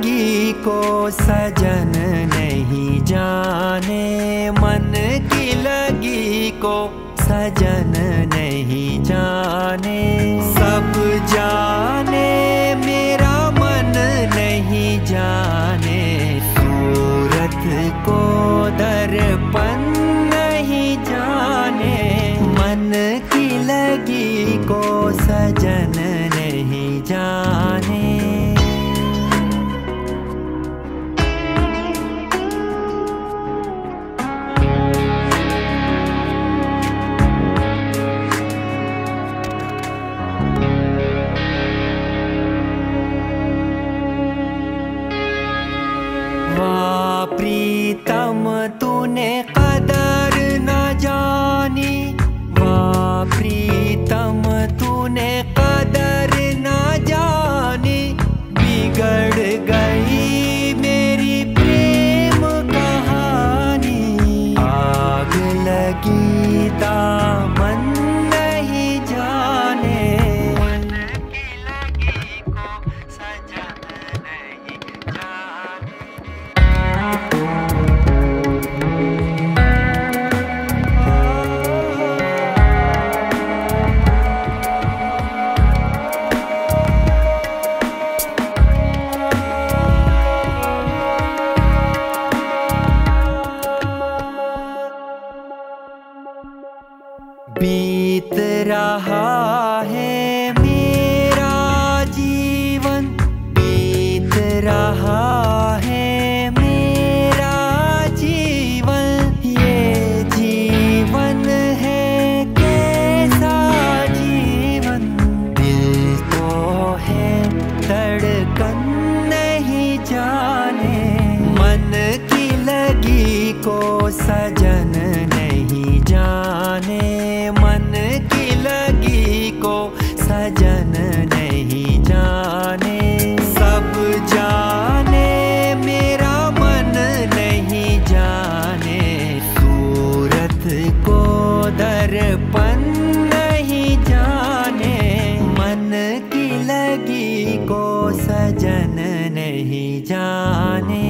लगी को सजन नहीं जाने, मन की लगी को सजन नहीं जाने। सब जाने मेरा मन नहीं जाने, सूरत को दर्पण नहीं जाने। मन की लगी को सजन नहीं जाने। वाह प्रीतम तूने कदर न जानी, वाह प्रीतम तूने कदर न जानी। बिगड़ गई मेरी प्रेम कहानी, आग लगी दामन नहीं जाने। मन की लगी को सजन नहीं जाने। बीत रहा है मेरा जीवन, बीत रहा है मेरा जीवन। ये जीवन है कैसा जीवन, दिल तो है धड़कन नहीं जाने। मन की लगी को सजन नहीं जाने, मन की लगी को सजन नहीं जाने। सब जाने मेरा मन नहीं जाने, सूरत को दर्पण नहीं जाने। मन की लगी को सजन नहीं जाने।